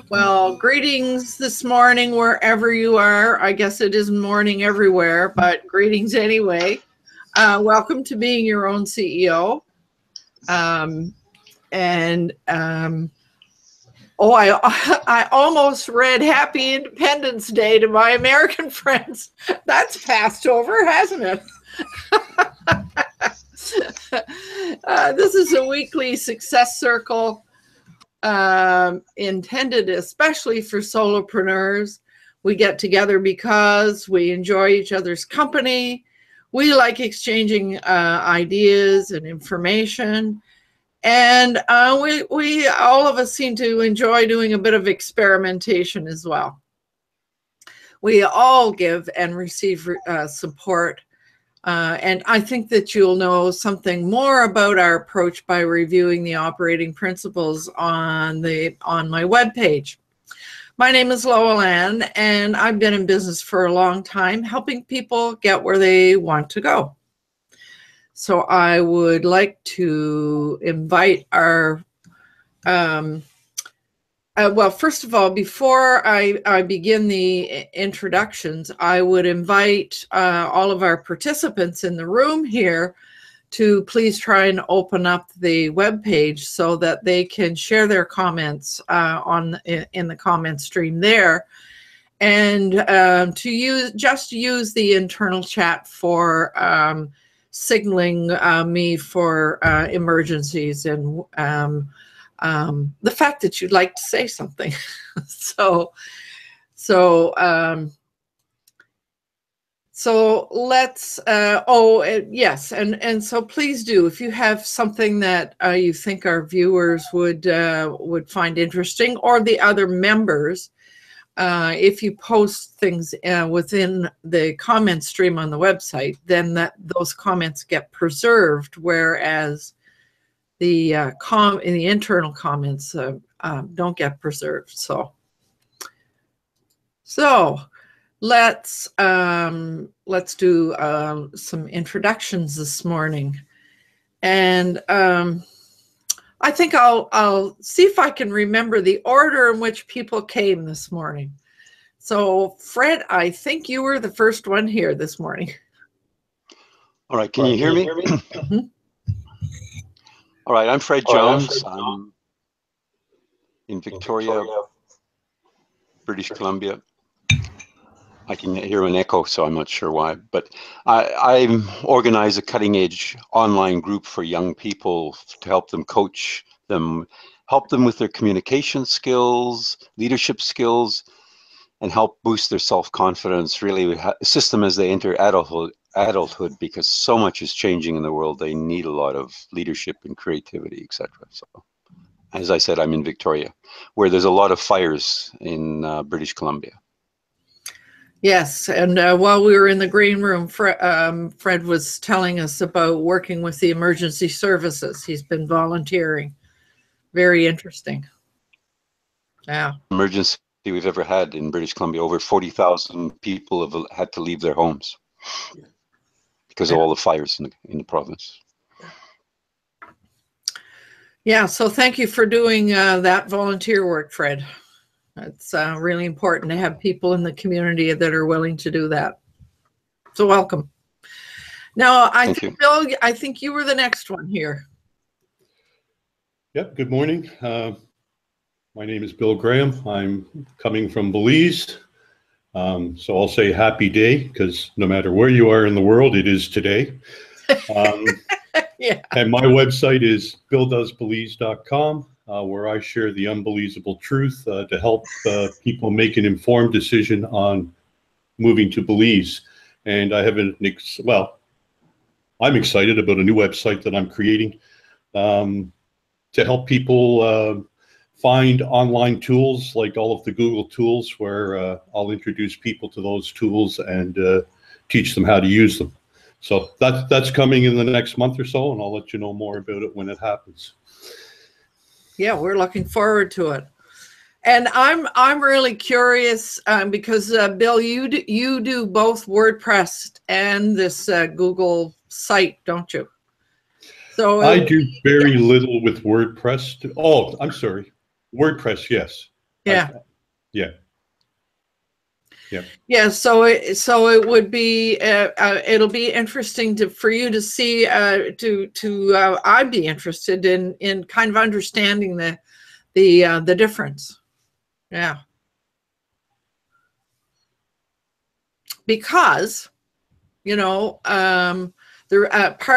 Well, greetings this morning, wherever you are. I guess it is morning everywhere, but greetings anyway. Welcome to being your own CEO. Oh, I almost read Happy Independence Day to my American friends. That's passed over, hasn't it? This is a weekly success circle intended especially for solopreneurs. We get together because we enjoy each other's company. We like exchanging ideas and information. And we all of us seem to enjoy doing a bit of experimentation as well. We all give and receive support. And I think that you'll know something more about our approach by reviewing the operating principles on my webpage. My name is Lowell Ann, and I've been in business for a long time, helping people get where they want to go. So I would like to invite our, well, first of all, before I begin the introductions, I would invite all of our participants in the room here to please try and open up the webpage so that they can share their comments in the comment stream there. And to use the internal chat for signaling me for emergencies and the fact that you'd like to say something. So let's, yes, and so please do, if you have something that you think our viewers would find interesting, or the other members, if you post things within the comment stream on the website, then those comments get preserved, whereas the internal comments don't get preserved. So let's do some introductions this morning, and I think I'll see if I can remember the order in which people came this morning. So Fred, I think you were the first one here this morning. All right, can you hear me? Mm-hmm. All right, I'm Fred Jones. I'm in Victoria, British Columbia. I can hear an echo, so I'm not sure why. But I organize a cutting-edge online group for young people to help them coach them, help them with their communication skills, leadership skills, and help boost their self-confidence, really assist them as they enter adulthood, because so much is changing in the world. They need a lot of leadership and creativity, etc. So, as I said, I'm in Victoria, where there's a lot of fires in British Columbia. Yes, and while we were in the green room, Fred was telling us about working with the emergency services. He's been volunteering. Very interesting. Yeah. Emergency we've ever had in British Columbia. Over 40,000 people have had to leave their homes because of all the fires in the province. Yeah, so thank you for doing that volunteer work, Fred. It's really important to have people in the community that are willing to do that. So welcome. Now, I think, Bill, I think you were the next one here. Yep, good morning. My name is Bill Graham. I'm coming from Belize. So I'll say happy day, because no matter where you are in the world, it is today. Yeah. And my website is billdoesbelize.com, where I share the unbelievable truth to help people make an informed decision on moving to Belize. And I have I'm excited about a new website that I'm creating to help people find online tools like all of the Google tools, where I'll introduce people to those tools and teach them how to use them. So that's coming in the next month or so, and I'll let you know more about it when it happens. Yeah, we're looking forward to it. And I'm really curious because Bill, you do both WordPress and this Google site, don't you? So I do very little with WordPress. Oh, I'm sorry, WordPress. Yes. Yeah. Yeah. Yeah, so it would be it'll be interesting for you to see I'd be interested in kind of understanding the difference. Yeah, because part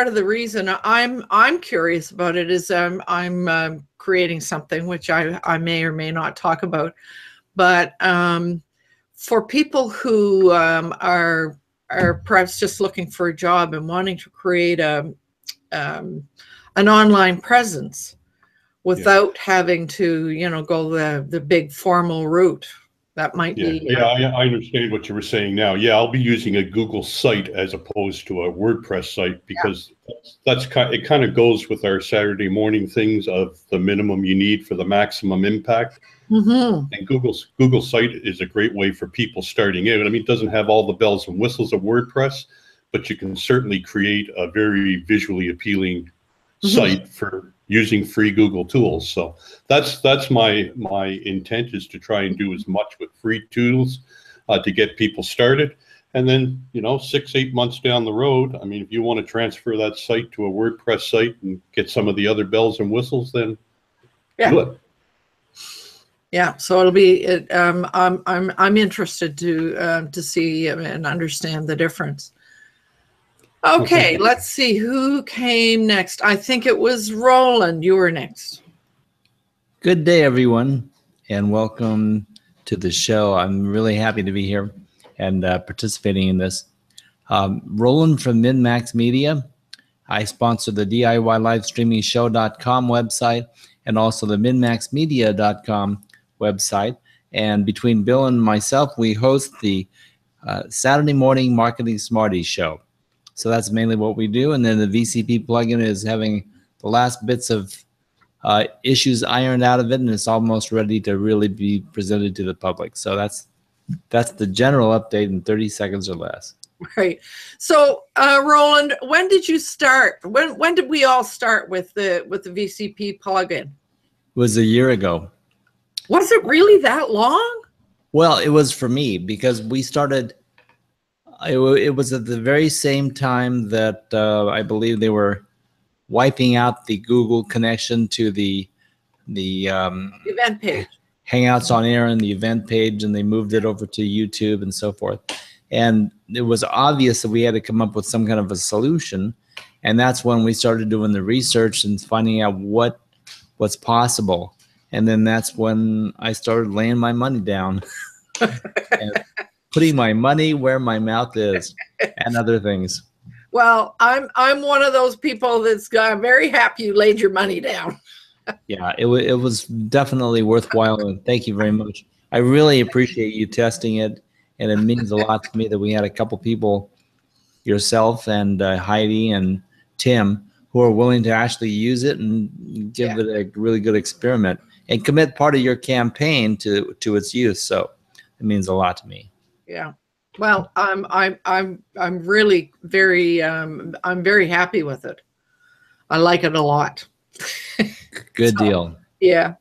of the reason I'm curious about it is I'm creating something which I may or may not talk about, but for people who are perhaps just looking for a job and wanting to create an online presence without having to, go the big formal route, that might be. Yeah, I understand what you were saying now. Yeah, I'll be using a Google site as opposed to a WordPress site because it kind of goes with our Saturday morning things of the minimum you need for the maximum impact. Mm-hmm. And Google site is a great way for people starting out. I mean, it doesn't have all the bells and whistles of WordPress, but you can certainly create a very visually appealing site for using free Google tools. So that's my intent, is to try and do as much with free tools to get people started. And then, 6-8 months down the road, I mean, if you want to transfer that site to a WordPress site and get some of the other bells and whistles, then do it. Yeah, so it'll be. I'm interested to see and understand the difference. Okay, let's see who came next. I think it was Roland. You were next. Good day, everyone, and welcome to the show. I'm really happy to be here and participating in this. Roland from MinMax Media. I sponsor the DIYLivestreamingshow.com website and also the minmaxmedia.com website. And between Bill and myself, we host the Saturday Morning Marketing Smarties show. So that's mainly what we do. And then the VCP plugin is having the last bits of issues ironed out of it, and it's almost ready to really be presented to the public. So that's the general update in 30 seconds or less. Right. So, Roland, when did you start? When did we all start with the VCP plugin? It was a year ago. Was it really that long? Well, it was for me because we started. It was at the very same time that I believe they were wiping out the Google connection to the event page, Hangouts on Air and the event page, and they moved it over to YouTube and so forth. And it was obvious that we had to come up with some kind of a solution. And that's when we started doing the research and finding out what was possible. And then that's when I started laying my money down and putting my money where my mouth is and other things. Well, I'm one of those people that's very happy you laid your money down. Yeah, it was definitely worthwhile. And thank you very much. I really appreciate you testing it. And it means a lot to me that we had a couple people, yourself and Heidi and Tim, who are willing to actually use it and give it a really good experiment and commit part of your campaign to its use. So it means a lot to me. Yeah. Well, I'm really very I'm very happy with it. I like it a lot. Good deal. Yeah.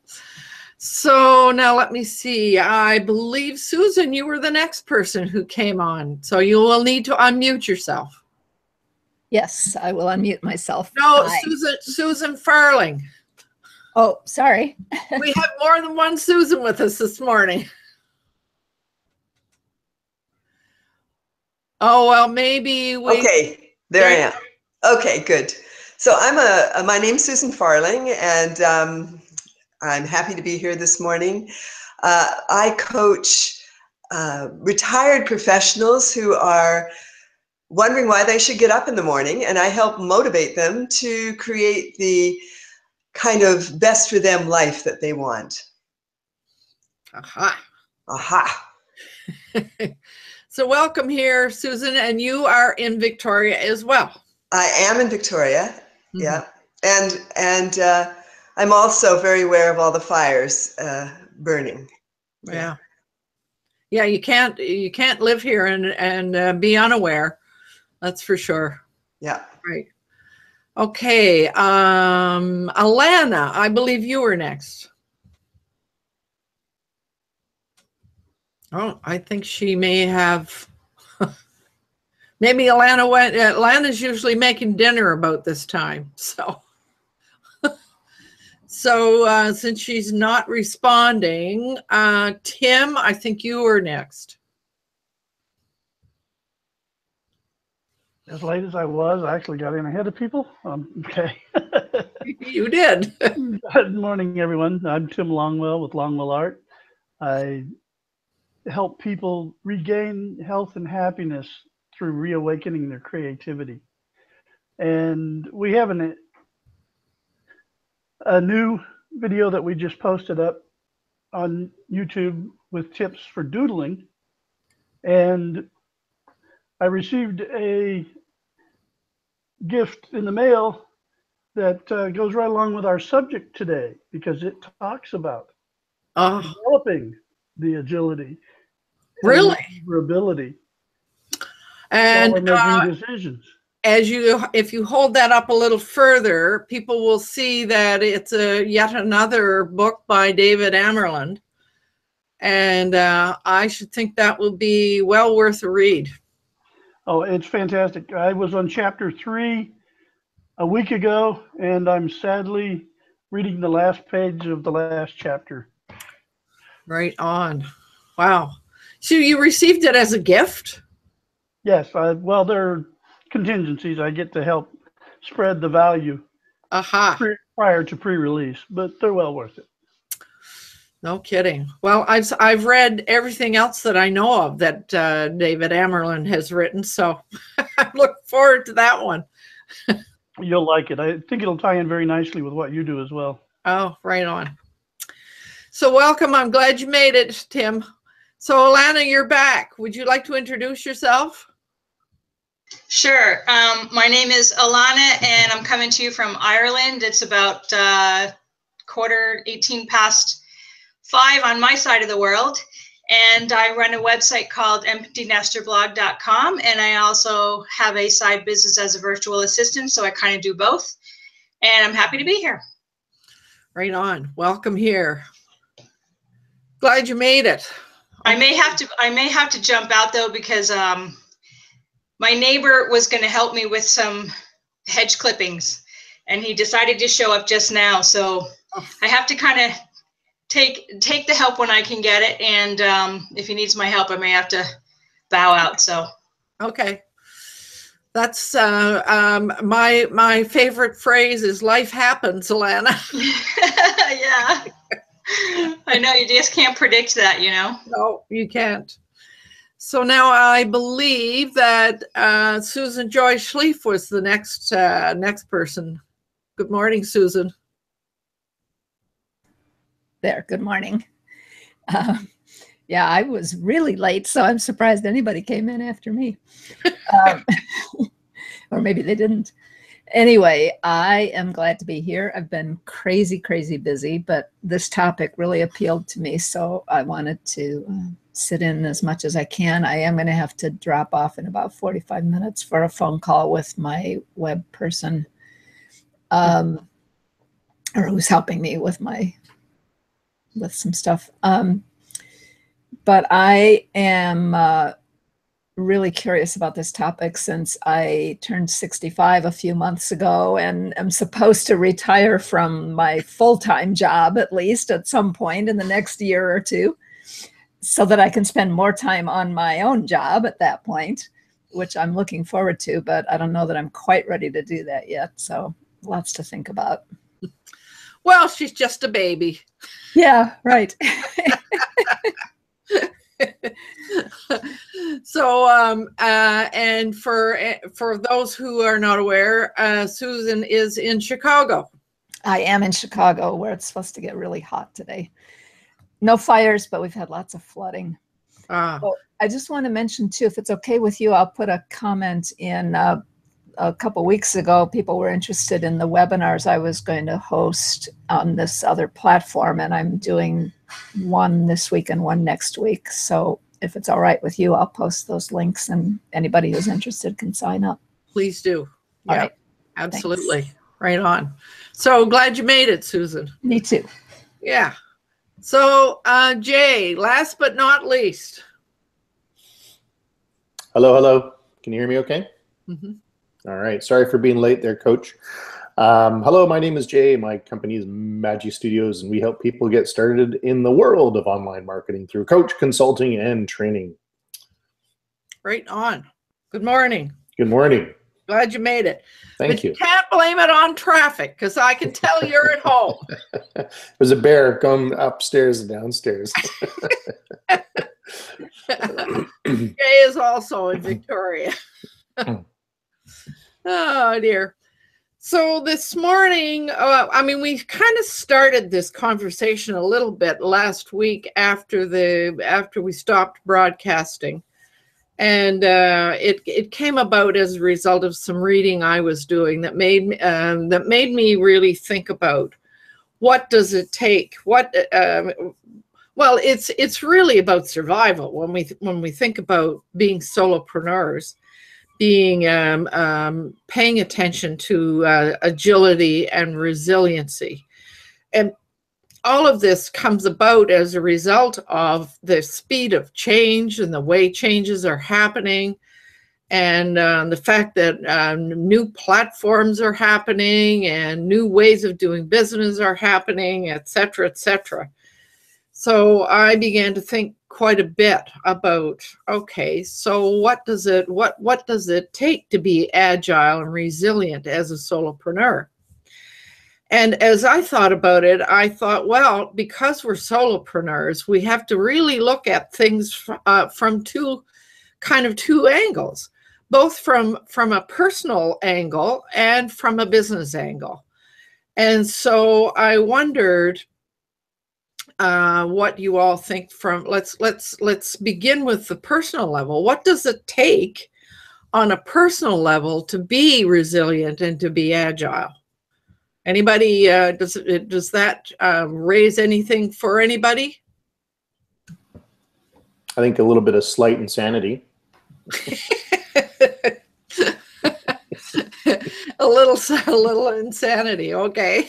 So now let me see. I believe, Susan, you were the next person who came on. So you will need to unmute yourself. Yes, I will unmute myself. No, Hi. Susan Farling. Oh, sorry. We have more than one Susan with us this morning. Oh, well, maybe we... Okay, there I am. Okay, good. So my name's Susan Farling, and I'm happy to be here this morning. I coach retired professionals who are wondering why they should get up in the morning, and I help motivate them to create the kind of best for them life that they want. Aha. Aha. So welcome here, Susan, and you are in Victoria as well. I am in Victoria, yeah. And I'm also very aware of all the fires burning. Yeah. Yeah, you can't live here and be unaware. That's for sure. Yeah. Right. Okay. Alana, I believe you were next. Oh, I think she may have. Maybe Alana went. Alana's usually making dinner about this time. So since she's not responding, Tim, I think you were next. As late as I was, I actually got in ahead of people. Okay. You did. Good morning, everyone. I'm Tim Longwell with Longwell Art. I help people regain health and happiness through reawakening their creativity. And we have a new video that we just posted up on YouTube with tips for doodling. And I received a gift in the mail that goes right along with our subject today, because it talks about developing the agility, Really, ability, and while we're making decisions. If you hold that up a little further, people will see that it's yet another book by David Amerland, and I should think that will be well worth a read. Oh, it's fantastic. I was on chapter 3 a week ago, and I'm sadly reading the last page of the last chapter. Right on. Wow. So you received it as a gift? Yes. Well, there are contingencies. I get to help spread the value prior to pre-release, but they're well worth it. No kidding. Well, I've read everything else that I know of that David Amerland has written, so I look forward to that one. You'll like it. I think it'll tie in very nicely with what you do as well. Oh, right on. So welcome. I'm glad you made it, Tim. So Alana, you're back. Would you like to introduce yourself? Sure. My name is Alana, and I'm coming to you from Ireland. It's about 18 past 5 on my side of the world. And I run a website called emptynesterblog.com. And I also have a side business as a virtual assistant. So I kind of do both. And I'm happy to be here. Right on. Welcome here. Glad you made it. I may have to jump out though, because my neighbor was going to help me with some hedge clippings, and he decided to show up just now. So I have to kind of take the help when I can get it. And if he needs my help, I may have to bow out. So. Okay. That's my favorite phrase is life happens, Alana. Yeah. I know, you just can't predict that, you know? No, you can't. So now I believe that Susan Joy Schlief was the next person. Good morning, Susan. There, good morning. Yeah, I was really late, so I'm surprised anybody came in after me. Or maybe they didn't. Anyway, I am glad to be here. I've been crazy, crazy busy, but this topic really appealed to me, so I wanted to sit in as much as I can. I am going to have to drop off in about 45 minutes for a phone call with my web person, or who's helping me with some stuff. But I am really curious about this topic since I turned 65 a few months ago and am supposed to retire from my full-time job, at least at some point in the next year or two, so that I can spend more time on my own job at that point, which I'm looking forward to, but I don't know that I'm quite ready to do that yet. So lots to think about. Well, she's just a baby. Yeah, right. So, and for those who are not aware, Susan is in Chicago. I am in Chicago, where it's supposed to get really hot today. No fires, but we've had lots of flooding. So I just want to mention too, if it's okay with you, I'll put a comment in. A couple weeks ago, people were interested in the webinars I was going to host on this other platform, and I'm doing one this week and one next week. So if it's all right with you, I'll post those links, and anybody who's interested can sign up. Please do. All Yeah, right. absolutely. Thanks. Right on. So glad you made it, Susan. Me too. Yeah. So Jay, last but not least. Hello, hello. Can you hear me okay? Mm-hmm. All right. Sorry for being late there, Coach. Hello, my name is Jay. My company is Magi Studios, and we help people get started in the world of online marketing through coach, consulting, and training. Right on. Good morning. Good morning. Glad you made it. Thank you. You can't blame it on traffic, because I can tell you're at home. There's a bear going upstairs and downstairs. Jay is also in Victoria. Oh dear. So this morning, I mean, we kind of started this conversation a little bit last week after we stopped broadcasting, and it came about as a result of some reading I was doing that made me really think about what does it take. Well, it's really about survival when we think about being solopreneurs. Being paying attention to agility and resiliency. And all of this comes about as a result of the speed of change and the way changes are happening, and the fact that new platforms are happening and new ways of doing business are happening, et cetera, et cetera. So I began to think quite a bit about, okay, so what does it take to be agile and resilient as a solopreneur? And as I thought about it, I thought, well, because we're solopreneurs, we have to really look at things from two angles, both from a personal angle and from a business angle. And so I wondered what you all think from, let's begin with the personal level. What does it take on a personal level to be resilient and to be agile? Anybody, does that raise anything for anybody? I think a little bit of slight insanity. a little insanity. Okay.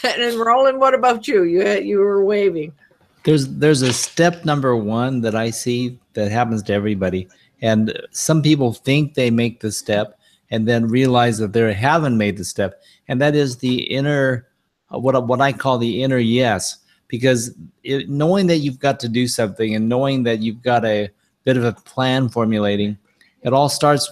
And then Roland, what about you? You were waving. There's a step number one that I see that happens to everybody, and some people think they make the step and then realize that they haven't made the step, and that is the inner, what I call the inner yes. Because knowing that you've got to do something and knowing that you've got a bit of a plan formulating, it all starts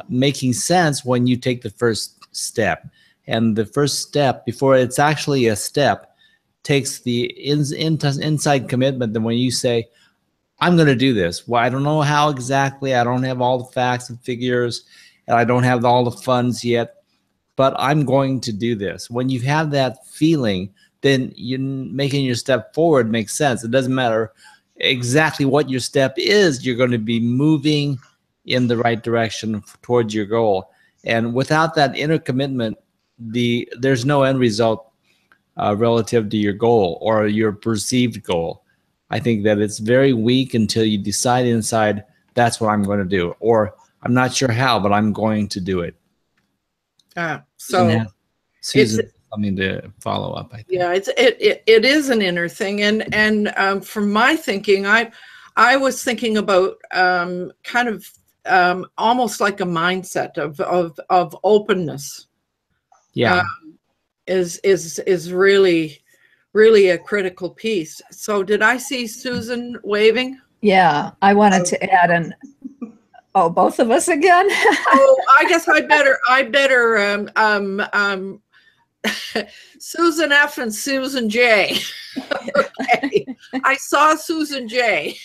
making sense when you take the first step. And the first step, before it's actually a step, takes the inside commitment. That when you say, I'm going to do this. Well, I don't know how exactly. I don't have all the facts and figures, and I don't have all the funds yet, but I'm going to do this. When you have that feeling, then you making your step forward makes sense. It doesn't matter exactly what your step is. You're going to be moving in the right direction towards your goal. And without that inner commitment, there's no end result relative to your goal or your perceived goal. I think that it's very weak until you decide inside, that's what I'm going to do, or I'm not sure how, but I'm going to do it. So Susan, something to follow up, I think. Yeah, it is an inner thing, and from my thinking, I was thinking about kind of almost like a mindset of openness. Yeah, is really a critical piece. So did I see Susan waving? Yeah, I wanted to add Oh, both of us again? Oh, I guess I better Susan F and Susan J. Okay. I saw Susan J.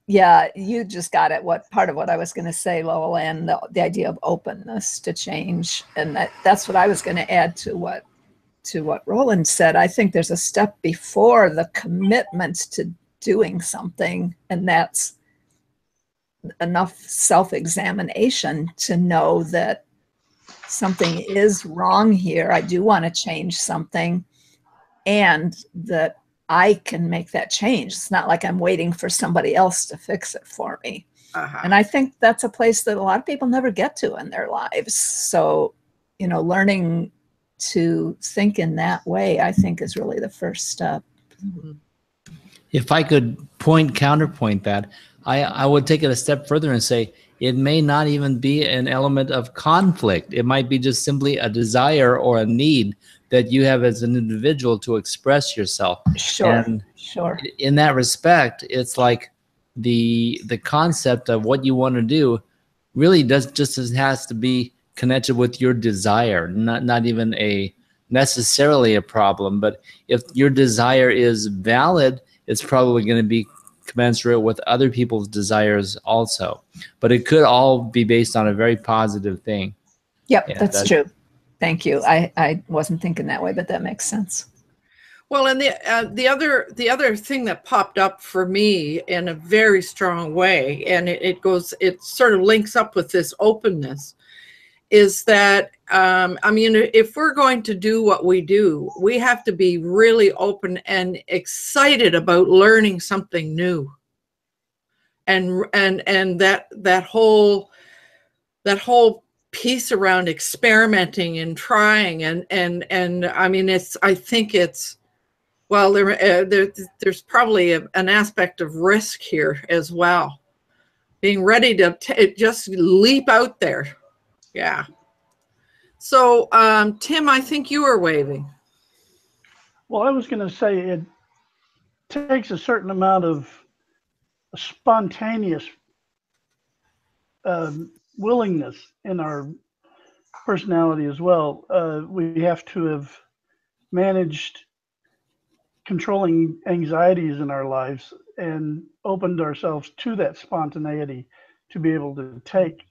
Yeah, you just got it. What part of what I was going to say, Lowell, and the idea of openness to change. And that's what I was going to add to what Roland said. I think there's a step before the commitment to doing something, and that's enough self-examination to know that something is wrong here. I do want to change something, and that I can make that change. It's not like I'm waiting for somebody else to fix it for me. And I think that's a place that a lot of people never get to in their lives. So, you know, learning to think in that way, I think, is really the first step. If I could counterpoint that, I would take it a step further and say it may not even be an element of conflict. It might be just simply a desire or a need that you have as an individual to express yourself. Sure, and sure. In that respect, it's like the concept of what you want to do really has to be connected with your desire, not even necessarily a problem. But if your desire is valid, it's probably going to be commensurate with other people's desires also. But it could all be based on a very positive thing. Yep, that's true. Thank you. I wasn't thinking that way, but that makes sense. Well, and the other thing that popped up for me in a very strong way, and it sort of links up with this openness, is that I mean, if we're going to do what we do, we have to be really open and excited about learning something new. And that whole piece around experimenting and trying and I mean, I think it's, well, there's probably an aspect of risk here as well. Being ready to just leap out there. Yeah. So, Tim, I think you were waving. Well, I was going to say it takes a certain amount of spontaneous willingness in our personality as well. We have to have managed controlling anxieties in our lives and opened ourselves to that spontaneity to be able to take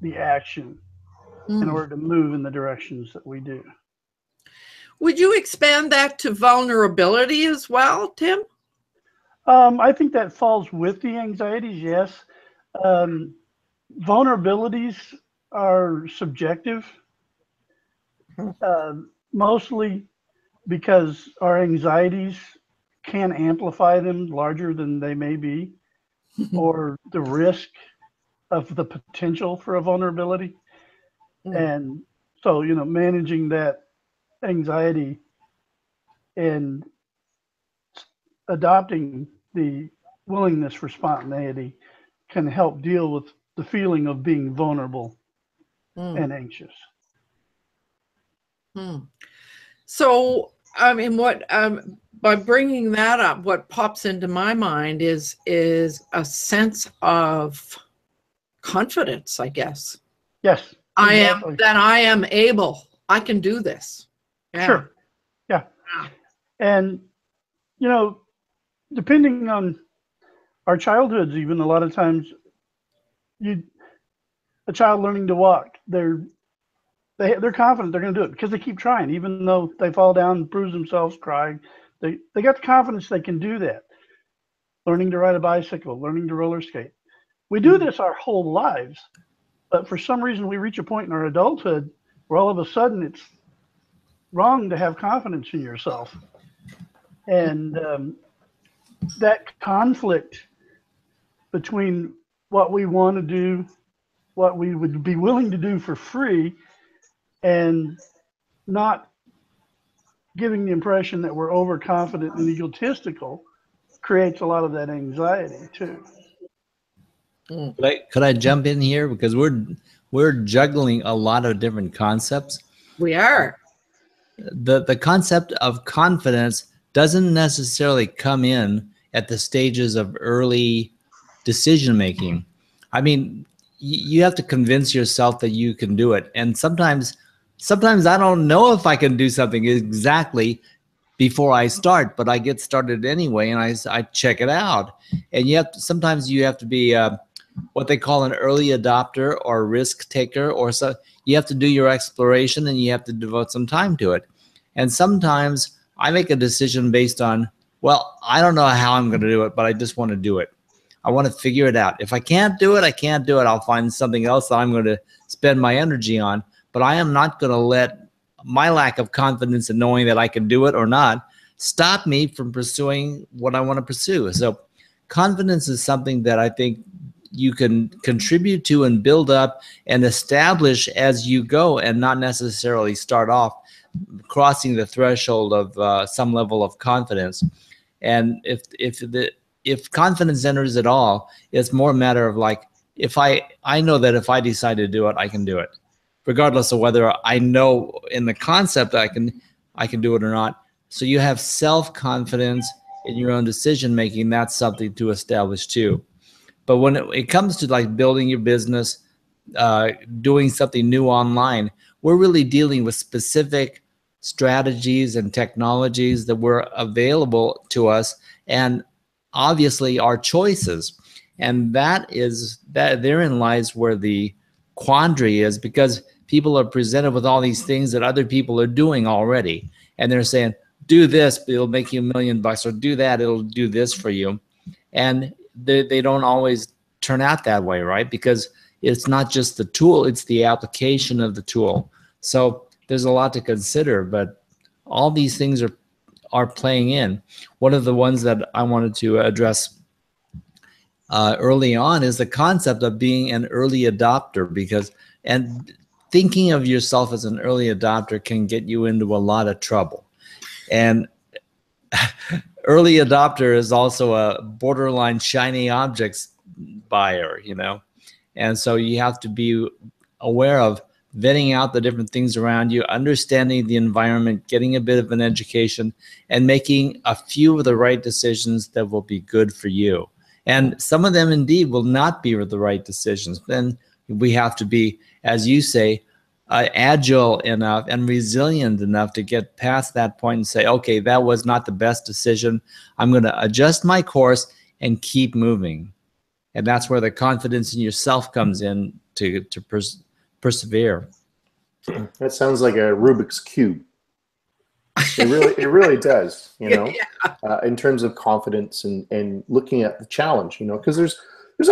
the action in order to move in the directions that we do. Would you expand that to vulnerability as well, Tim? I think that falls with the anxieties, yes. Vulnerabilities are subjective, mostly because our anxieties can amplify them larger than they may be, or the risk of the potential for a vulnerability. And so, you know, managing that anxiety and adopting the willingness for spontaneity can help deal with the feeling of being vulnerable and anxious. So, I mean, what by bringing that up, what pops into my mind is a sense of confidence, I guess. Yes. Exactly. I am able. I can do this. Yeah. Sure. Yeah. And, you know, depending on our childhoods, even a lot of times, a child learning to walk, they're confident they're going to do it because they keep trying, even though they fall down, bruise themselves, cry. They got the confidence they can do that. Learning to ride a bicycle, learning to roller skate. We do this our whole lives, but for some reason we reach a point in our adulthood where all of a sudden it's wrong to have confidence in yourself. And that conflict between what we want to do, what we would be willing to do for free, and not giving the impression that we're overconfident and egotistical creates a lot of that anxiety too. Could I jump in here, because we're juggling a lot of different concepts. We are. The concept of confidence doesn't necessarily come in at the stages of early decision making. I mean, you have to convince yourself that you can do it. And sometimes I don't know if I can do something exactly before I start, but I get started anyway, and I check it out. And sometimes you have to be what they call an early adopter or risk taker, or so you have to do your exploration and you have to devote some time to it. And sometimes I make a decision based on, well, I don't know how I'm going to do it, but I just want to do it. I want to figure it out. If I can't do it, I can't do it. I'll find something else that I'm going to spend my energy on, but I am not going to let my lack of confidence in knowing that I can do it or not stop me from pursuing what I want to pursue. So confidence is something that I think you can contribute to and build up and establish as you go, and not necessarily start off crossing the threshold of some level of confidence. And if confidence enters at all, it's more a matter of like, if I know that if I decide to do it, I can do it, regardless of whether I know in the concept that I can do it or not. So you have self-confidence in your own decision making. That's something to establish too. But when it comes to like building your business, doing something new online, we're really dealing with specific strategies and technologies that were available to us, and obviously our choices. And therein lies where the quandary is, because people are presented with all these things that other people are doing already, and they're saying, do this, it'll make you $1 million, or do that, it'll do this for you. And they don't always turn out that way, right? Because it's not just the tool, it's the application of the tool. So there's a lot to consider, but all these things are playing in. One of the ones that I wanted to address early on is the concept of being an early adopter, and thinking of yourself as an early adopter can get you into a lot of trouble. And early adopter is also a borderline shiny objects buyer, and so you have to be aware of vetting out the different things around you, understanding the environment, getting a bit of an education, and making a few of the right decisions that will be good for you. And some of them indeed will not be the right decisions. Then we have to be, as you say, agile enough and resilient enough to get past that point and say, okay, that was not the best decision. I'm going to adjust my course and keep moving. And that's where the confidence in yourself comes in to persevere. That sounds like a Rubik's Cube. It really does, in terms of confidence and looking at the challenge, because there's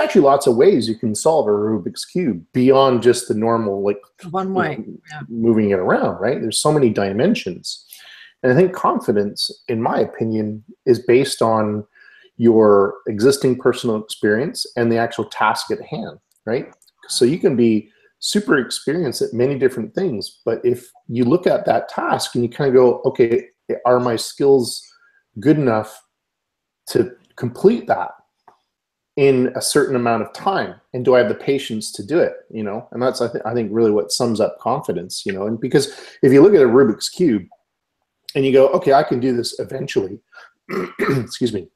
actually lots of ways you can solve a Rubik's Cube beyond just the normal, like one way, moving it around, right? There's so many dimensions. And I think confidence, in my opinion, is based on your existing personal experience and the actual task at hand, right? So you can be super experienced at many different things, but if you look at that task and you kind of go, okay, are my skills good enough to complete that in a certain amount of time, and do I have the patience to do it? And that's I think really what sums up confidence. And because if you look at a Rubik's Cube and you go, okay, I can do this eventually, excuse me.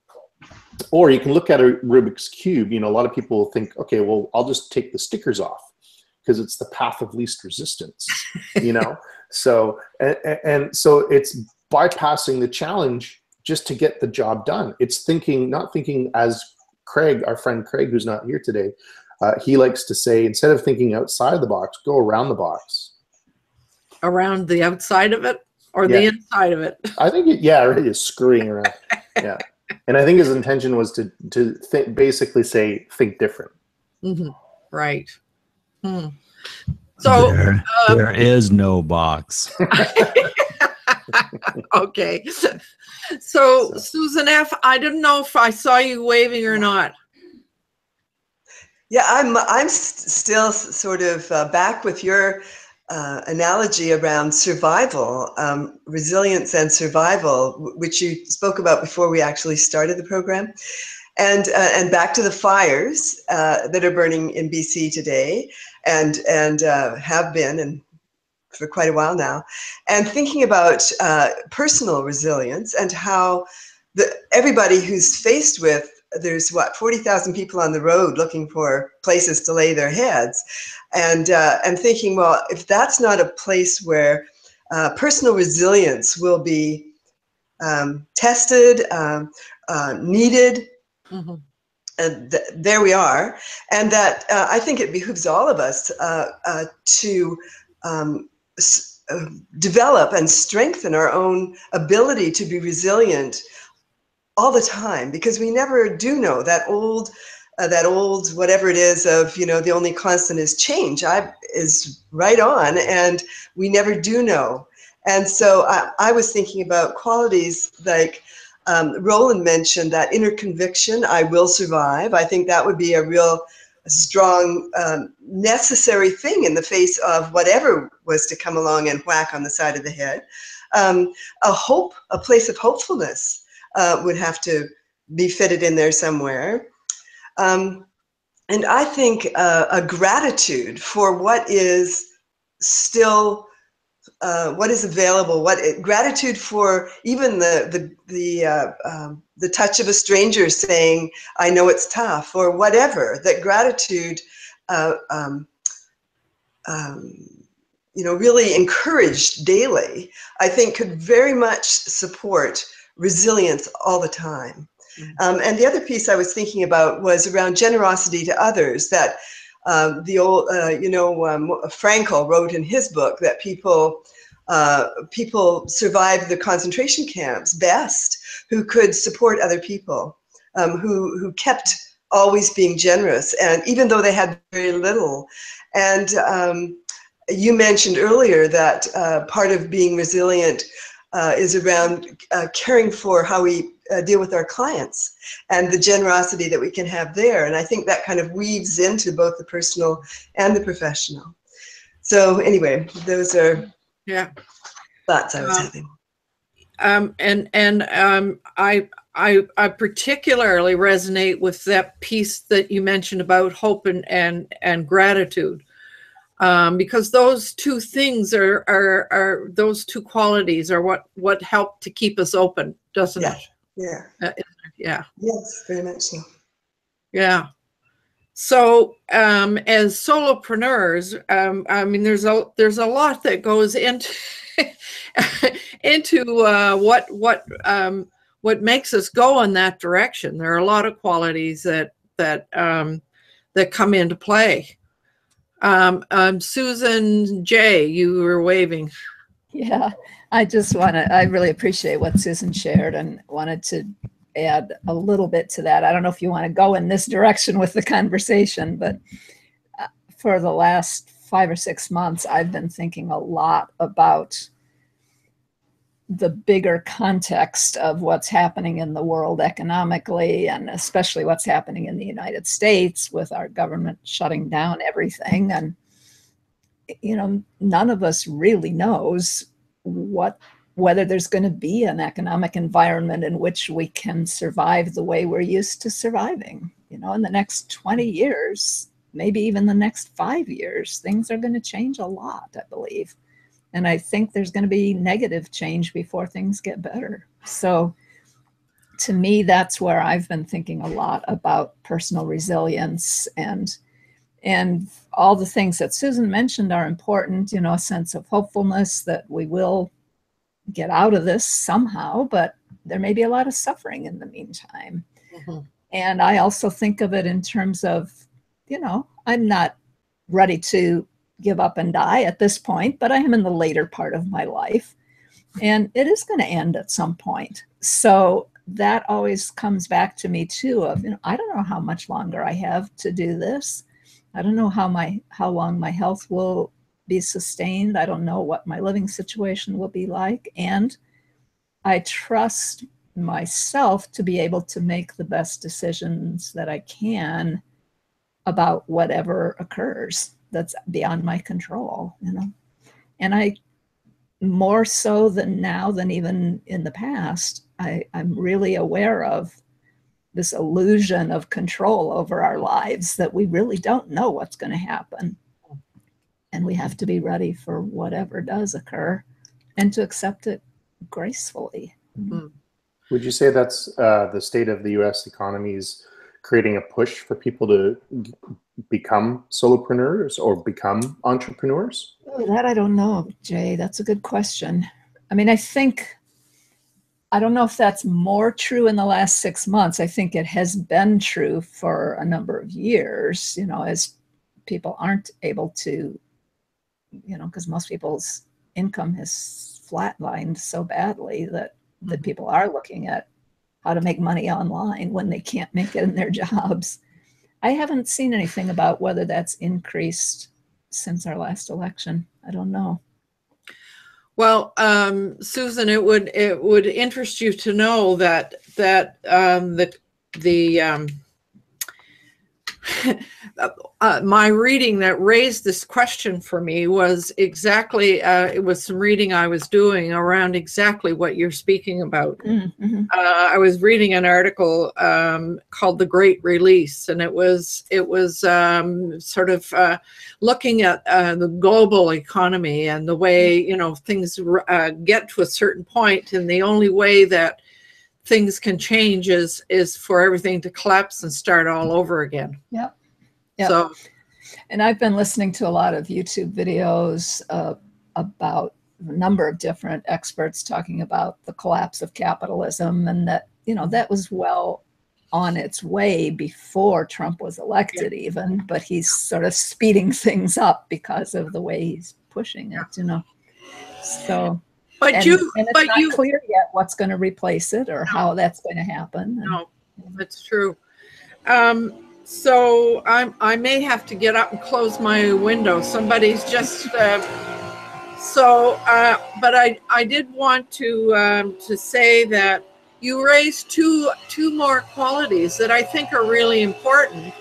Or you can look at a Rubik's Cube. A lot of people will think, okay, well, I'll just take the stickers off because it's the path of least resistance. So so it's bypassing the challenge just to get the job done. It's not thinking as Craig, our friend Craig, who's not here today, he likes to say, instead of thinking outside the box, go around the box. Around the outside of it or the inside of it? I think it really is screwing around. Yeah. And I think his intention was to basically say, think different. Mm-hmm. Right. So there is no box. Okay. So Susan F., I didn't know if I saw you waving or not. Yeah, I'm still sort of back with your analogy around survival, resilience and survival, which you spoke about before we actually started the program, and back to the fires that are burning in BC today, and have been and for quite a while now, and thinking about personal resilience and how everybody who's faced with there's what, 40,000 people on the road looking for places to lay their heads, and thinking, well, if that's not a place where personal resilience will be tested, needed, and there we are, and that I think it behooves all of us to develop and strengthen our own ability to be resilient all the time, because we never do know that old whatever it is of, the only constant is change is right on, and we never do know. And so I was thinking about qualities like Roland mentioned, that inner conviction, I will survive. I think that would be a real strong, necessary thing in the face of whatever was to come along and whack on the side of the head. A place of hopefulness would have to be fitted in there somewhere. And I think a gratitude for what is still, what is available, gratitude for even the touch of a stranger saying, I know it's tough, or whatever, that gratitude, really encouraged daily, I think could very much support resilience all the time. And the other piece I was thinking about was around generosity to others, that the old, Frankl wrote in his book that people survived the concentration camps best who could support other people, who kept always being generous, and even though they had very little. And you mentioned earlier that part of being resilient is around caring for how we deal with our clients and the generosity that we can have there. And I think that kind of weaves into both the personal and the professional. So anyway, those are thoughts I was having. I particularly resonate with that piece that you mentioned about hope and gratitude. Because those two things are those two qualities are what help to keep us open, doesn't it? Yeah. Yeah. Yes, very much so. Yeah. So as solopreneurs, there's a lot that goes into what makes us go in that direction. There are a lot of qualities that come into play. Susan J., you were waving. Yeah, I really appreciate what Susan shared and wanted to add a little bit to that. I don't know if you want to go in this direction with the conversation, but for the last 5 or 6 months, I've been thinking a lot about the bigger context of what's happening in the world economically, and especially what's happening in the United States with our government shutting down everything. And, none of us really knows whether there's going to be an economic environment in which we can survive the way we're used to surviving. In the next 20 years, maybe even the next 5 years, things are going to change a lot, I believe. And I think there's going to be negative change before things get better. So to me, that's where I've been thinking a lot about personal resilience, and all the things that Susan mentioned are important, a sense of hopefulness that we will get out of this somehow, but there may be a lot of suffering in the meantime. Mm-hmm. And I also think of it in terms of, I'm not ready to give up and die at this point, but I am in the later part of my life, and it is going to end at some point. So that always comes back to me too of, I don't know how much longer I have to do this. I don't know how long my health will be sustained. I don't know what my living situation will be like. And I trust myself to be able to make the best decisions that I can about whatever occurs that's beyond my control, And I, more so than now than even in the past, I'm really aware of this illusion of control over our lives, that we really don't know what's going to happen. And we have to be ready for whatever does occur and to accept it gracefully. Mm-hmm. Would you say that's the state of the U.S. economy is creating a push for people to become solopreneurs or become entrepreneurs? Oh, that I don't know, Jay. That's a good question. I mean, I don't know if that's more true in the last 6 months. I think it has been true for a number of years, as people aren't able to, because most people's income has flatlined so badly that people are looking at how to make money online when they can't make it in their jobs. I haven't seen anything about whether that's increased since our last election. I don't know. Well, Susan, it would interest you to know that my reading that raised this question for me was exactly it was some reading I was doing around exactly what you're speaking about. Mm-hmm. I was reading an article called "The Great Release," and it was sort of looking at the global economy and the way things get to a certain point, and the only way that things can change is for everything to collapse and start all over again. Yep. Yep. So, and I've been listening to a lot of YouTube videos about a number of different experts talking about the collapse of capitalism, and that that was well on its way before Trump was elected, even, but he's sort of speeding things up because of the way he's pushing it. So. But it's not clear yet what's going to replace it or how that's going to happen. No, that's true. So I may have to get up and close my window. Somebody's just but I did want to say that you raised two more qualities that I think are really important.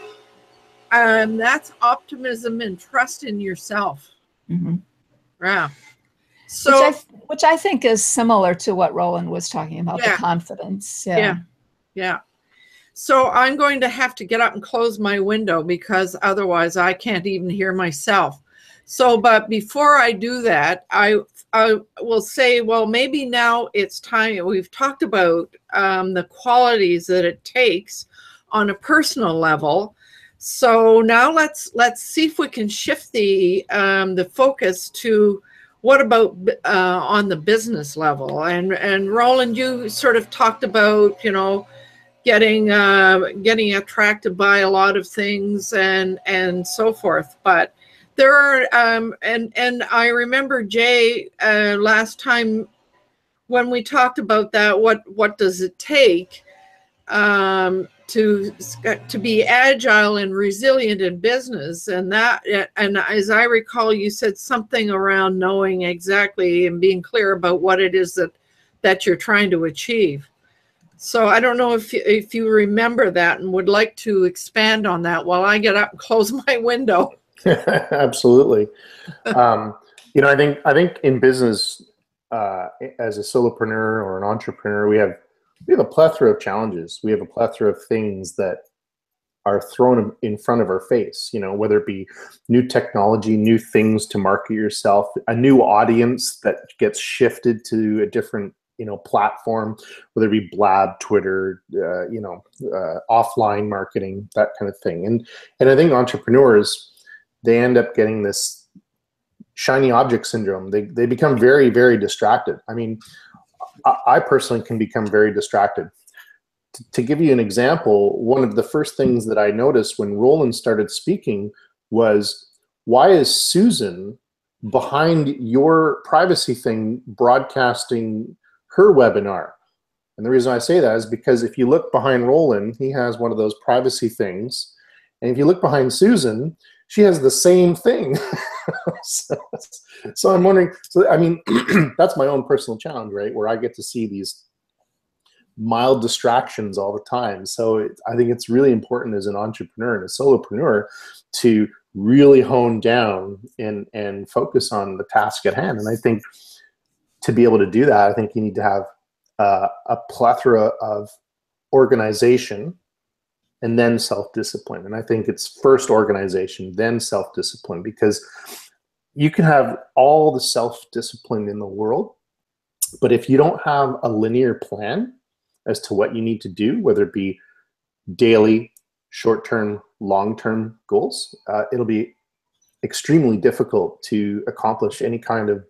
That's optimism and trust in yourself. Mm-hmm. Yeah. So which I think is similar to what Roland was talking about, the confidence. Yeah. So I'm going to have to get up and close my window because otherwise I can't even hear myself. So, but before I do that, I will say, well, maybe now it's time. We've talked about the qualities that it takes on a personal level. So now let's see if we can shift the focus to what about on the business level. And Roland, you sort of talked about getting attracted by a lot of things and so forth. But there are and I remember, Jay, last time when we talked about that, what does it take to be agile and resilient in business, and as I recall, you said something around knowing exactly and being clear about what it is that you're trying to achieve. So I don't know if you remember that and would like to expand on that while I get up and close my window. Absolutely. I think in business, as a solopreneur or an entrepreneur, we have a plethora of challenges. We have a plethora of things that are thrown in front of our face, whether it be new technology, new things to market yourself, a new audience that gets shifted to a different platform, whether it be Blab, Twitter, offline marketing, that kind of thing. And I think entrepreneurs, they end up getting this shiny object syndrome. They become very, very distracted. I mean, I personally can become very distracted. To give you an example, one of the first things that I noticed when Roland started speaking was, why is Susan behind your privacy thing broadcasting her webinar? And the reason I say that is because if you look behind Roland, he has one of those privacy things. And if you look behind Susan, she has the same thing. So I'm wondering, that's my own personal challenge, right? Where I get to see these mild distractions all the time. So I think it's really important as an entrepreneur and a solopreneur to really hone down and focus on the task at hand. And I think to be able to do that, I think you need to have a plethora of organization and then self-discipline. And I think it's first organization, then self-discipline, because you can have all the self-discipline in the world, but if you don't have a linear plan, as to what you need to do, whether it be daily, short-term, long-term goals, it'll be extremely difficult to accomplish any kind of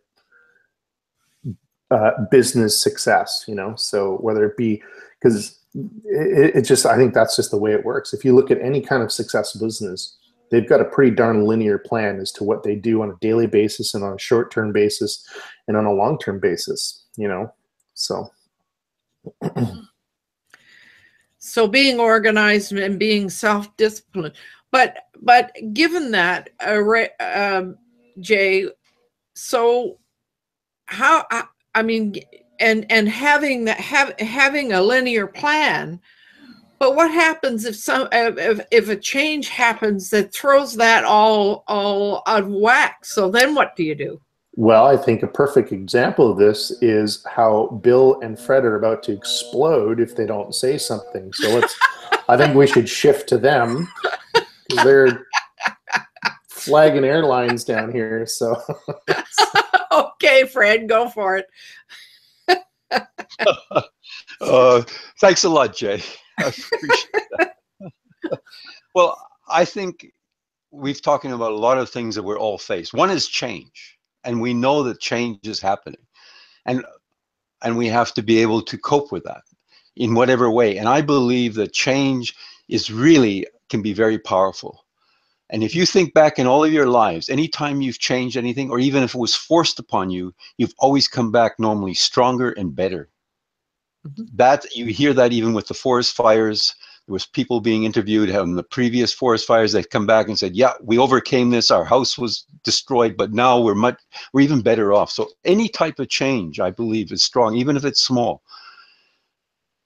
business success, you know. So whether it be, because it just, I think that's just the way it works. If you look at any kind of successful business, they've got a pretty darn linear plan as to what they do on a daily basis and on a short-term basis and on a long-term basis, you know. So so being organized and being self-disciplined, but given that, Jay, so how, I mean, and having that, having a linear plan, but what happens if a change happens that throws that all out of whack? So then what do you do? Well, I think a perfect example of this is how Bill and Fred are about to explode if they don't say something. So I think we should shift to them, because they're flagging airlines down here. So okay, Fred, go for it. Thanks a lot, Jay. I appreciate that. Well, I think we've talking about a lot of things that we're all faced. One is change. And we know that change is happening, and we have to be able to cope with that in whatever way. And I believe that change can be very powerful. And if you think back in all of your lives, anytime you've changed anything, or even if it was forced upon you, you've always come back normally stronger and better. Mm-hmm. That you hear that even with the forest fires. There was people being interviewed on the previous forest fires. They've come back and said, yeah, we overcame this. Our house was destroyed, but now we're even better off. So any type of change, I believe, is strong, even if it's small.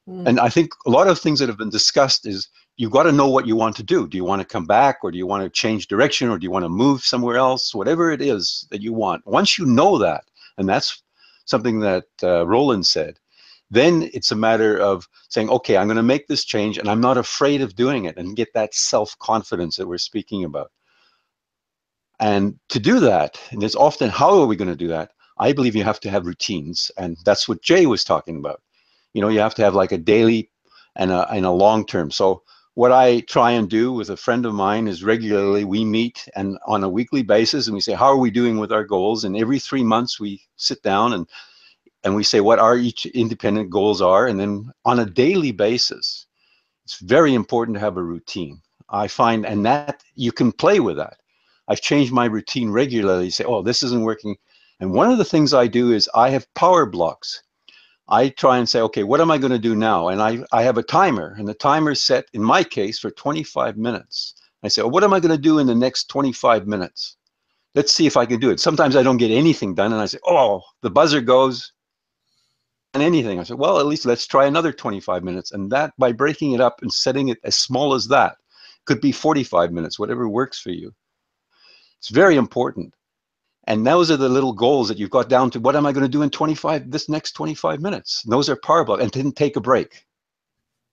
And I think a lot of things that have been discussed is you've got to know what you want to do. Do you want to come back, or do you want to change direction, or do you want to move somewhere else? Whatever it is that you want. Once you know that, and that's something that Roland said, then it's a matter of saying, okay, I'm going to make this change, and I'm not afraid of doing it, and get that self-confidence that we're speaking about. And to do that, and it's often, how are we going to do that? I believe you have to have routines, and that's what Jay was talking about. You know, you have to have like a daily and a long-term. So what I try and do with a friend of mine is regularly we meet and on a weekly basis, and we say, how are we doing with our goals? And every 3 months we sit down and we say what our each independent goals are. And then on a daily basis, it's very important to have a routine. I find, and that you can play with that. I've changed my routine regularly, say, oh, this isn't working. And one of the things I do is I have power blocks. I try and say, okay, what am I going to do now? And I have a timer, and the timer is set, in my case, for 25 minutes. I say, well, what am I going to do in the next 25 minutes? Let's see if I can do it. Sometimes I don't get anything done, and I say, oh, the buzzer goes, and anything. I said, well, at least let's try another 25 minutes. And that, by breaking it up and setting it as small as that, could be 45 minutes, whatever works for you. It's very important. And those are the little goals that you've got down to. What am I going to do in this next 25 minutes? And those are power blocks. And then take a break.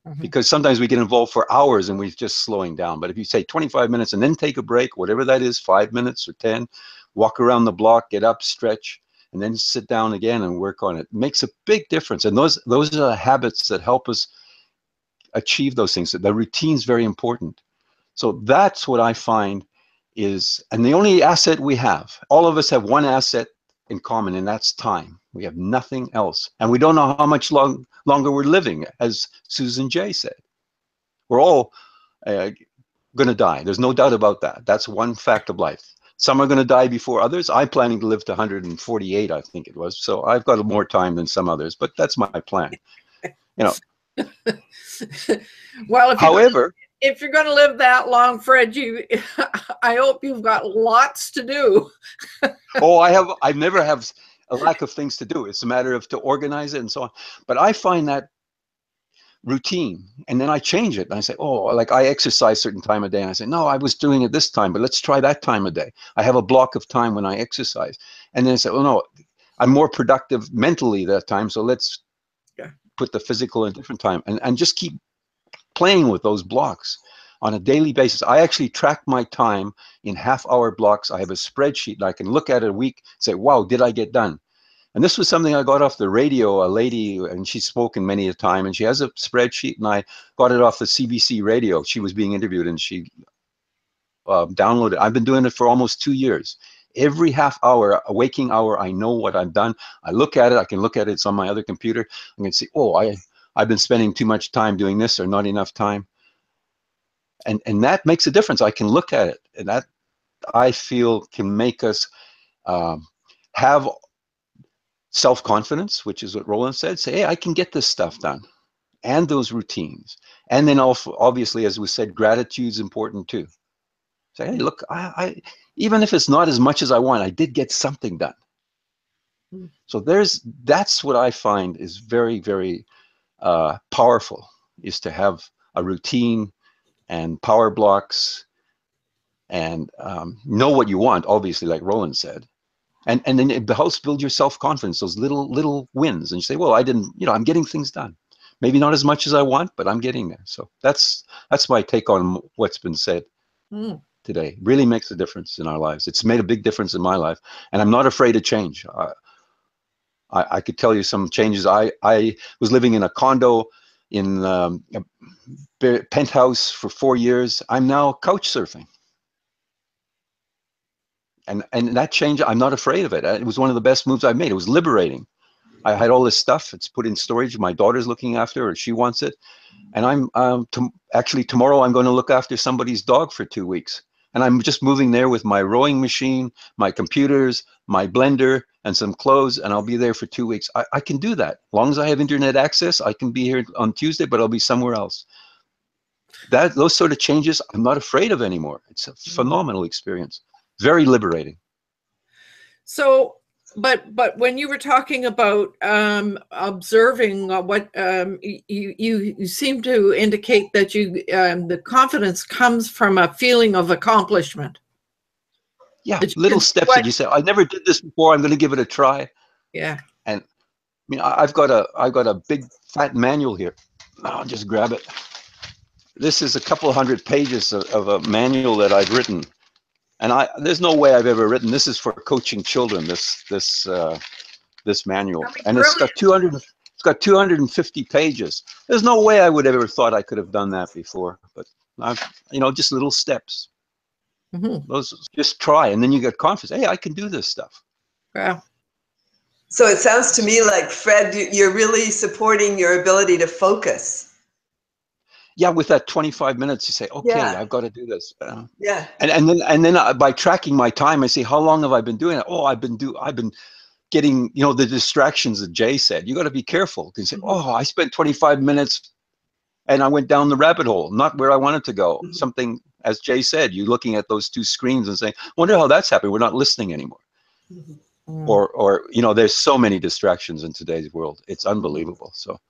Mm-hmm. Because sometimes we get involved for hours and we're just slowing down. But if you say 25 minutes and then take a break, whatever that is, 5 minutes or 10, walk around the block, get up, stretch, and then sit down again and work on it. It makes a big difference. And those are the habits that help us achieve those things. The routine's very important. So that's what I find is, and the only asset we have, all of us have one asset in common, and that's time. We have nothing else. And we don't know how much longer we're living, as Susan J. said. We're all going to die. There's no doubt about that. That's one fact of life. Some are going to die before others. I'm planning to live to 148, I think it was. So I've got more time than some others, but that's my plan. You know. Well, however, if you're going to live that long, Fred, I hope you've got lots to do. Oh, I never have a lack of things to do. It's a matter of to organize it and so on. But I find that routine, and then I change it. And I say, oh, like I exercise certain time of day. And I say, no, I was doing it this time, but let's try that time of day. I have a block of time when I exercise. And then I say, oh, no, I'm more productive mentally that time. So let's put the physical in a different time and just keep playing with those blocks on a daily basis. I actually track my time in half-hour blocks. I have a spreadsheet and I can look at it a week, say, wow, did I get done? And this was something I got off the radio, a lady, and she's spoken many a time, and she has a spreadsheet, and I got it off the CBC radio. She was being interviewed, and she downloaded. I've been doing it for almost 2 years. Every half hour, a waking hour, I know what I've done. I look at it. I can look at it. It's on my other computer. I can see, oh, I've been spending too much time doing this or not enough time. And that makes a difference. I can look at it, and that, I feel, can make us have self-confidence, which is what Roland said. Say, hey, I can get this stuff done, and those routines. And then also, obviously, as we said, gratitude's important too. Say, hey, look, I even if it's not as much as I want, I did get something done. So that's what I find is very, very powerful, is to have a routine and power blocks, and know what you want, obviously, like Roland said. And then it helps build your self-confidence, those little wins. And you say, well, I'm getting things done. Maybe not as much as I want, but I'm getting there. So that's my take on what's been said today. Really makes a difference in our lives. It's made a big difference in my life. And I'm not afraid of change. I could tell you some changes. I was living in a condo in a penthouse for 4 years. I'm now couch surfing. And that change, I'm not afraid of it. It was one of the best moves I've made. It was liberating. I had all this stuff. It's put in storage. My daughter's looking after it, or she wants it. And I'm actually tomorrow I'm going to look after somebody's dog for 2 weeks. And I'm just moving there with my rowing machine, my computers, my blender, and some clothes, and I'll be there for 2 weeks. I can do that. As long as I have internet access, I can be here on Tuesday, but I'll be somewhere else. Those sort of changes, I'm not afraid of anymore. It's a phenomenal experience. Very liberating. So, but when you were talking about observing what you seem to indicate that the confidence comes from a feeling of accomplishment. Yeah, little steps that you say, I never did this before, I'm going to give it a try. Yeah. And I mean, I've got a big fat manual here. I'll just grab it. This is a couple 100 pages of a manual that I've written. And there's no way I've ever written. This is for coaching children. This manual, and it's got 250 pages. There's no way I would have ever thought I could have done that before. But I've, just little steps. Those, just try, and then you get confidence. Hey, I can do this stuff. Yeah. So it sounds to me like, Fred, you're really supporting your ability to focus. Yeah, with that 25 minutes, you say, okay, Yeah. I've got to do this. Yeah. And then by tracking my time, I say, how long have I been doing it? Oh, I've been getting, the distractions that Jay said. You got to be careful. You say, oh, I spent 25 minutes and I went down the rabbit hole, not where I wanted to go. Something, as Jay said, you're looking at those two screens and saying, wonder how that's happening. We're not listening anymore. Or there's so many distractions in today's world. It's unbelievable. So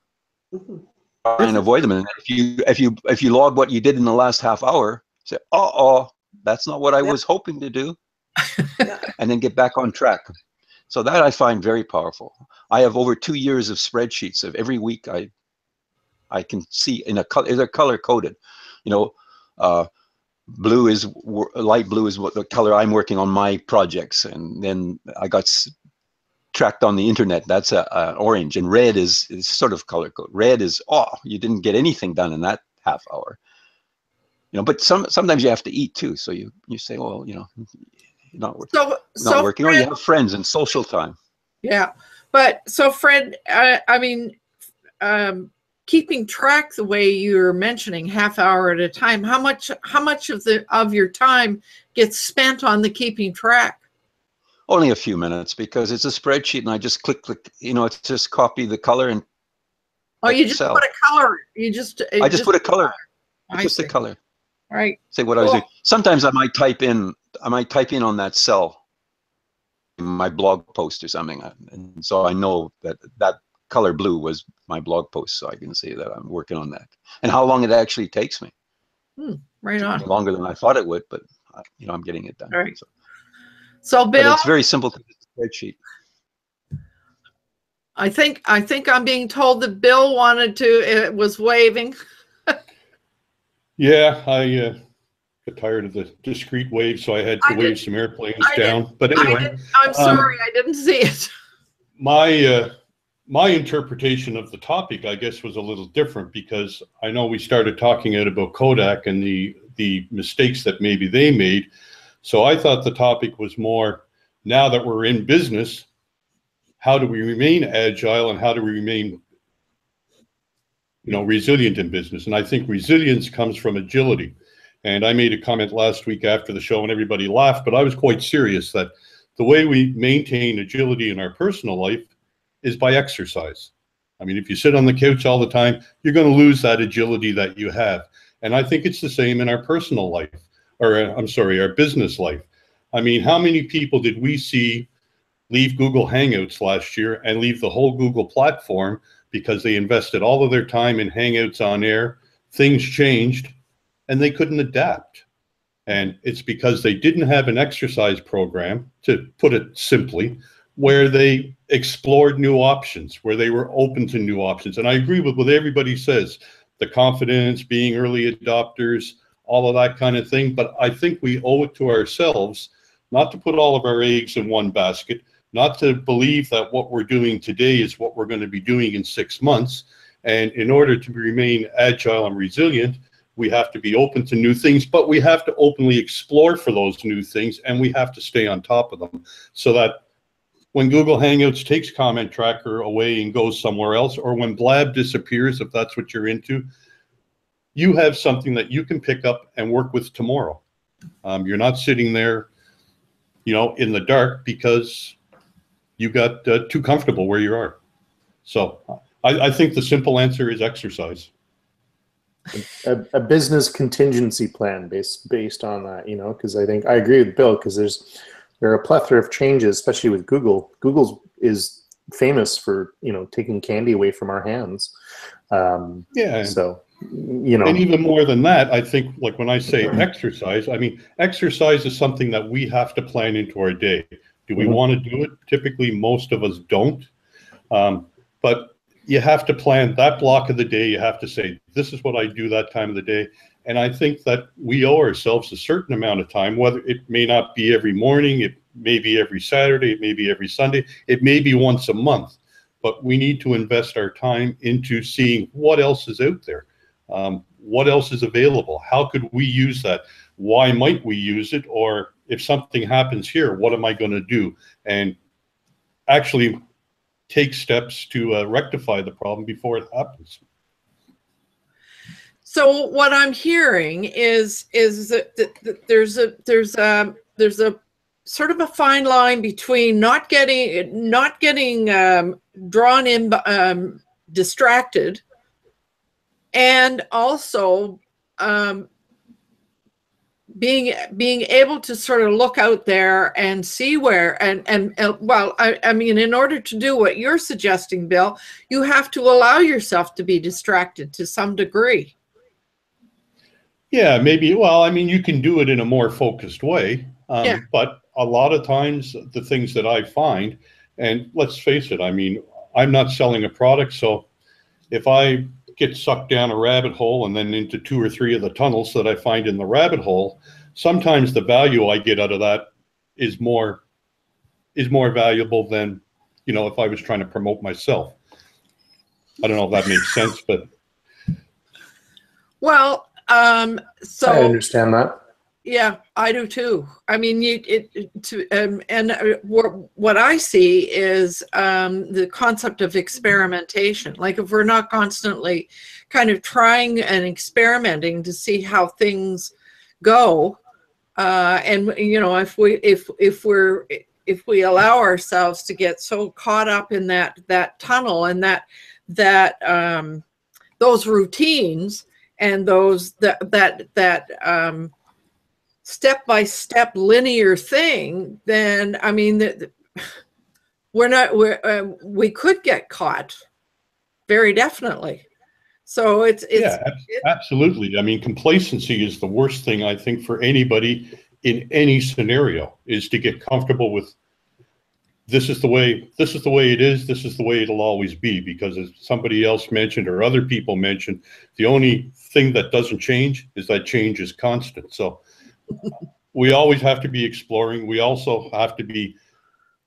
try and avoid them. And if you log what you did in the last half hour, say, that's not what I was hoping to do. And then get back on track. So that I find very powerful. I have over 2 years of spreadsheets of every week I can see in a color. They're color coded. Blue is light blue is what the color I'm working on my projects, and then I got tracked on the internet. That's orange, and red is sort of color code. Red is you didn't get anything done in that half hour. But sometimes you have to eat too. So you say, well, you're not working. Not working, Fred, or you have friends and social time. Yeah, but so Fred, keeping track the way you're mentioning, half hour at a time, how much of your time gets spent on the keeping track? Only a few minutes, because it's a spreadsheet and I just click, it's just copy the color and you just put a color. I just put a color. I put the color. Right. Say what I was doing. Sometimes I might type in on that cell in my blog post or something, and so I know that color blue was my blog post, so I can see that I'm working on that and how long it actually takes me. Right on. Longer than I thought it would, but I'm getting it done. Right. So Bill, but it's very simple to spreadsheet. I think I'm being told that Bill was waving. Yeah, I got tired of the discrete wave, so I had to wave some airplanes down. But anyway, I'm sorry, I didn't see it. my interpretation of the topic, I guess, was a little different, because I know we started talking about Kodak and the mistakes that maybe they made. So I thought the topic was more, now that we're in business, how do we remain agile and how do we remain, resilient in business? And I think resilience comes from agility. And I made a comment last week after the show and everybody laughed, but I was quite serious that the way we maintain agility in our personal life is by exercise. I mean, if you sit on the couch all the time, you're going to lose that agility that you have. And I think it's the same in our personal life, or I'm sorry, our business life. I mean, how many people did we see leave Google Hangouts last year and leave the whole Google platform because they invested all of their time in Hangouts on air? Things changed and they couldn't adapt. And it's because they didn't have an exercise program, to put it simply, where they explored new options, where they were open to new options. And I agree with what everybody says, the confidence, being early adopters, all of that kind of thing. But I think we owe it to ourselves not to put all of our eggs in one basket, not to believe that what we're doing today is what we're going to be doing in 6 months. And in order to remain agile and resilient, we have to be open to new things, but we have to openly explore for those new things, and we have to stay on top of them, so that when Google Hangouts takes Comment Tracker away and goes somewhere else, or when Blab disappears, if that's what you're into, you have something that you can pick up and work with tomorrow. You're not sitting there, in the dark because you got too comfortable where you are. So I think the simple answer is exercise. A business contingency plan based on that, because I think I agree with Bill, because there are a plethora of changes, especially with Google. Google is famous for taking candy away from our hands. Yeah. So and even more than that, I think, like when I say exercise, I mean exercise is something that we have to plan into our day. Do we want to do it? Typically, most of us don't. But you have to plan that block of the day. You have to say, this is what I do that time of the day. And I think that we owe ourselves a certain amount of time, whether it may not be every morning, it may be every Saturday, it may be every Sunday, it may be once a month. But we need to invest our time into seeing what else is out there. What else is available? How could we use that? Why might we use it? Or if something happens here, what am I going to do? And actually take steps to rectify the problem before it happens. So what I'm hearing is that there's a sort of a fine line between not getting drawn in, distracted, and also being able to sort of look out there and see where, and well, I mean, in order to do what you're suggesting, Bill, you have to allow yourself to be distracted to some degree. Yeah, maybe. Well, I mean, you can do it in a more focused way, but a lot of times the things that I find, and let's face it, I mean, I'm not selling a product, so if I get sucked down a rabbit hole and then into 2 or 3 of the tunnels that I find in the rabbit hole, sometimes the value I get out of that is more valuable than, if I was trying to promote myself. I don't know if that makes sense, but. Well, so I understand that. Yeah, I do too. I mean, what I see is the concept of experimentation. Like, if we're not constantly kind of trying and experimenting to see how things go, and if we allow ourselves to get so caught up in that tunnel and that those routines and those that step-by-step linear thing, then I mean we could get caught, very definitely. So it's absolutely. I mean, complacency is the worst thing, I think, for anybody in any scenario, is to get comfortable with this is the way it is, this is the way it'll always be, because as somebody else mentioned or other people mentioned, the only thing that doesn't change is that change is constant. So we always have to be exploring. We also have to be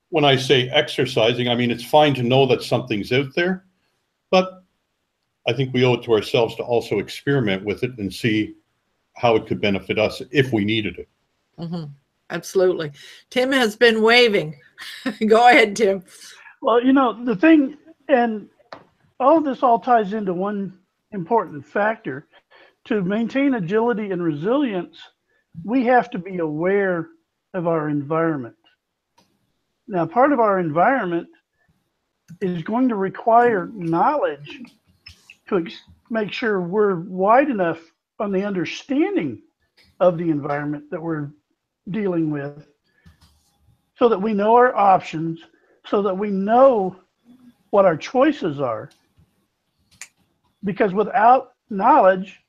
when I say exercising, I mean, it's fine to know that something's out there, but I think we owe it to ourselves to also experiment with it and see how it could benefit us if we needed it. Mm-hmm. Absolutely. Tim has been waving. Go ahead, Tim. Well, you know, the thing, and all of this all ties into one important factor. To maintain agility and resilience, we have to be aware of our environment. Now, part of our environment is going to require knowledge to make sure we're wide enough on the understanding of the environment that we're dealing with, so that we know our options, so that we know what our choices are. Because without knowledge,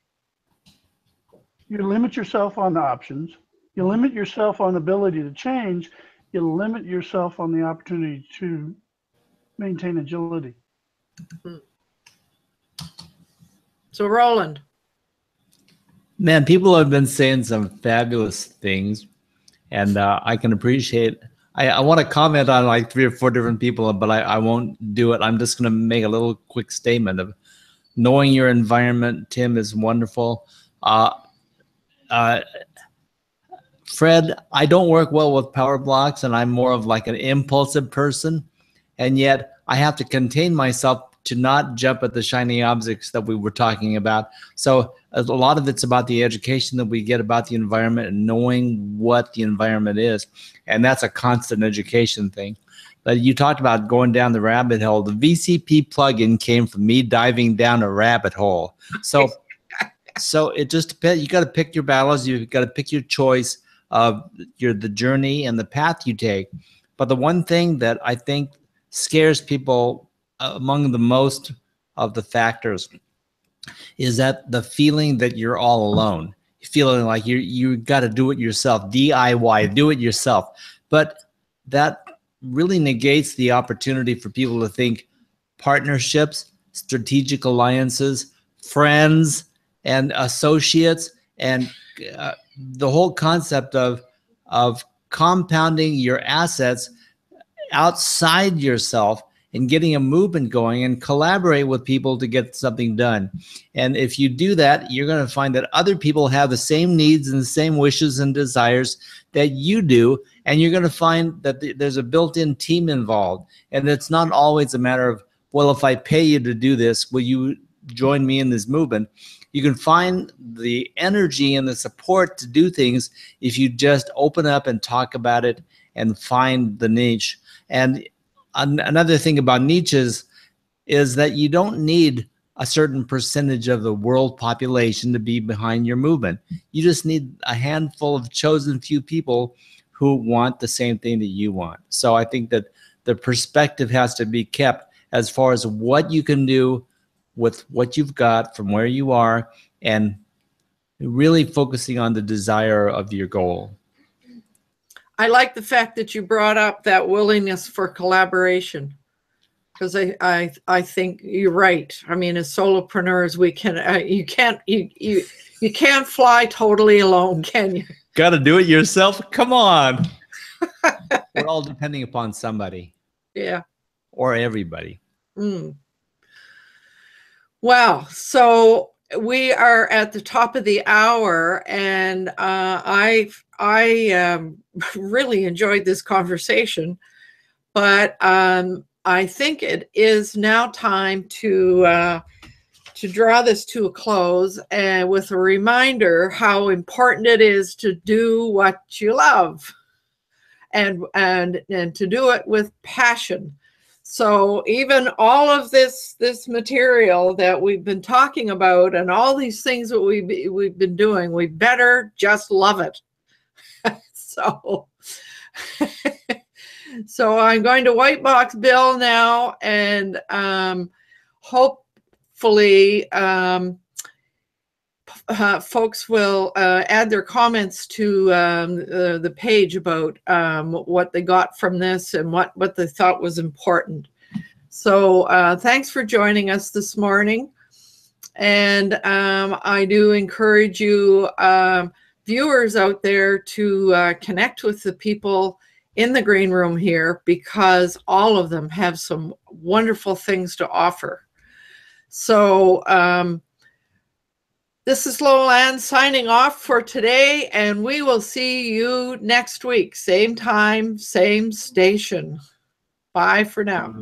you limit yourself on the options, you limit yourself on the ability to change, you limit yourself on the opportunity to maintain agility. So, Roland. Man, people have been saying some fabulous things, and I can appreciate. I want to comment on like 3 or 4 different people, but I won't do it. I'm just going to make a little quick statement of knowing your environment. Tim is wonderful. Fred, I don't work well with power blocks, and I'm more of like an impulsive person, and yet I have to contain myself to not jump at the shiny objects that we were talking about. So a lot of it's about the education that we get about the environment and knowing what the environment is. And that's a constant education thing. But you talked about going down the rabbit hole. The VCP plugin came from me diving down a rabbit hole. So it just depends. You got to pick your battles. You've got to pick your choice of the journey and the path you take. But the one thing that I think scares people among the most of the factors is that the feeling that you're all alone, feeling like you got to do it yourself, DIY, do it yourself. But that really negates the opportunity for people to think partnerships, strategic alliances, friends and associates, and the whole concept of compounding your assets outside yourself and getting a movement going and collaborate with people to get something done. And if you do that, you're going to find that other people have the same needs and the same wishes and desires that you do. And you're going to find that there's a built-in team involved. And it's not always a matter of, well, if I pay you to do this, will you join me in this movement? You can find the energy and the support to do things if you just open up and talk about it and find the niche. And another thing about niches is that you don't need a certain percentage of the world population to be behind your movement. You just need a handful of chosen few people who want the same thing that you want. So I think that the perspective has to be kept as far as what you can do with what you've got from where you are, and really focusing on the desire of your goal. I like the fact that you brought up that willingness for collaboration, because I think you're right. I mean, as solopreneurs, we can you can't fly totally alone, can you? Got to do it yourself. Come on. We're all depending upon somebody. Yeah. Or everybody. Wow. So we are at the top of the hour, and I really enjoyed this conversation, but I think it is now time to draw this to a close, and with a reminder how important it is to do what you love, and to do it with passion. So even all of this material that we've been talking about and all these things that we've been doing, we better just love it. So I'm going to white box Bill now, and hopefully folks will add their comments to the page about what they got from this and what they thought was important. So thanks for joining us this morning. And I do encourage you, viewers out there, to connect with the people in the green room here, because all of them have some wonderful things to offer. So this is Lowland signing off for today, and we will see you next week. Same time, same station. Bye for now.